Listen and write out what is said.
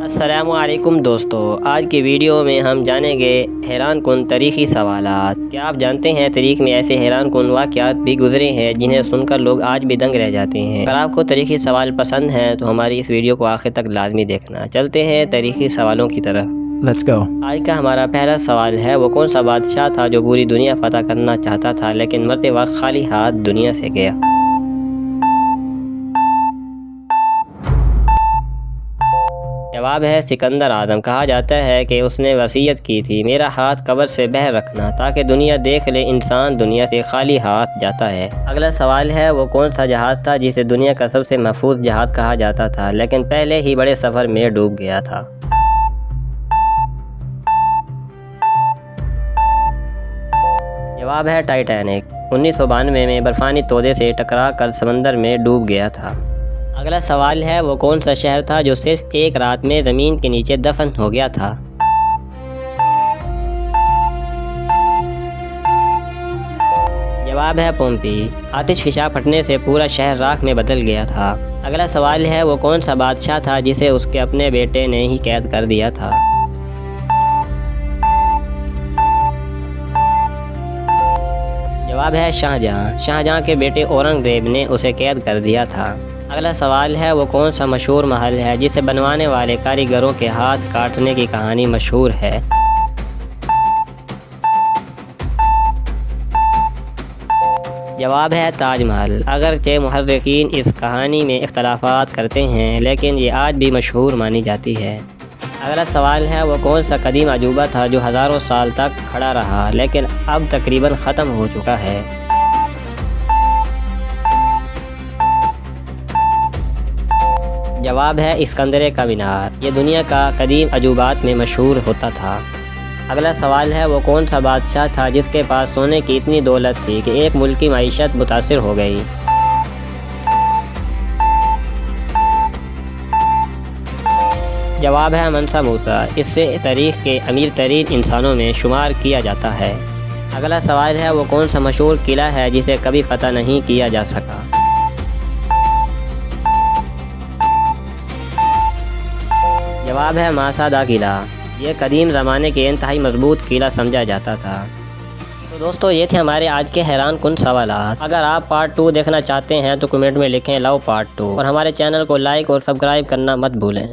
السلام علیکم دوستو، آج کی ویڈیو میں ہم جانیں گے حیران کن تاریخی سوالات۔ کیا آپ جانتے ہیں تاریخ میں ایسے حیران کن واقعات بھی گزرے ہیں جنہیں سن کر لوگ آج بھی دنگ رہ جاتے ہیں؟ اگر آپ کو تاریخی سوال پسند ہیں تو ہماری اس ویڈیو کو آخر تک لازمی دیکھنا۔ چلتے ہیں تاریخی سوالوں کی طرف۔ Let's go. آج کا ہمارا پہلا سوال ہے، وہ کون سا بادشاہ تھا جو پوری دنیا فتح کرنا چاہتا تھا لیکن مرتے وقت خالی ہاتھ دنیا سے گیا؟ جواب ہے سکندر اعظم۔ کہا جاتا ہے کہ اس نے وصیت کی تھی، میرا ہاتھ قبر سے باہر رکھنا تاکہ دنیا دیکھ لے انسان دنیا سے خالی ہاتھ جاتا ہے۔ اگلا سوال ہے، وہ کون سا جہاز تھا جسے دنیا کا سب سے محفوظ جہاز کہا جاتا تھا لیکن پہلے ہی بڑے سفر میں ڈوب گیا تھا؟ جواب ہے ٹائٹینک۔ 1992 میں برفانی تودے سے ٹکرا کر سمندر میں ڈوب گیا تھا۔ اگلا سوال ہے، وہ کون سا شہر تھا جو صرف ایک رات میں زمین کے نیچے دفن ہو گیا تھا؟ جواب ہے پومپی۔ آتش فشاں پھٹنے سے پورا شہر راکھ میں بدل گیا تھا۔ اگلا سوال ہے، وہ کون سا بادشاہ تھا جسے اس کے اپنے بیٹے نے ہی قید کر دیا تھا؟ جواب ہے شاہجہاں۔ شاہجہاں کے بیٹے اورنگزیب نے اسے قید کر دیا تھا۔ اگلا سوال ہے، وہ کون سا مشہور محل ہے جسے بنوانے والے کاریگروں کے ہاتھ کاٹنے کی کہانی مشہور ہے؟ جواب ہے تاج محل۔ اگرچہ محرخین اس کہانی میں اختلافات کرتے ہیں لیکن یہ آج بھی مشہور مانی جاتی ہے۔ اگلا سوال ہے، وہ کون سا قدیم عجوبہ تھا جو ہزاروں سال تک کھڑا رہا لیکن اب تقریباً ختم ہو چکا ہے؟ جواب ہے اسکندر کا مینار۔ یہ دنیا کا قدیم عجوبات میں مشہور ہوتا تھا۔ اگلا سوال ہے، وہ کون سا بادشاہ تھا جس کے پاس سونے کی اتنی دولت تھی کہ ایک ملک کی معیشت متاثر ہو گئی؟ جواب ہے منسا موسیٰ۔ اس سے تاریخ کے امیر ترین انسانوں میں شمار کیا جاتا ہے۔ اگلا سوال ہے، وہ کون سا مشہور قلعہ ہے جسے کبھی فتح نہیں کیا جا سکا؟ جواب ہے ماسادہ قلعہ۔ یہ قدیم زمانے کے انتہائی مضبوط قلعہ سمجھا جاتا تھا۔ تو دوستو، یہ تھے ہمارے آج کے حیران کن سوالات۔ اگر آپ پارٹ 2 دیکھنا چاہتے ہیں تو کمنٹ میں لکھیں لو پارٹ 2، اور ہمارے چینل کو لائک اور سبسکرائب کرنا مت بھولیں۔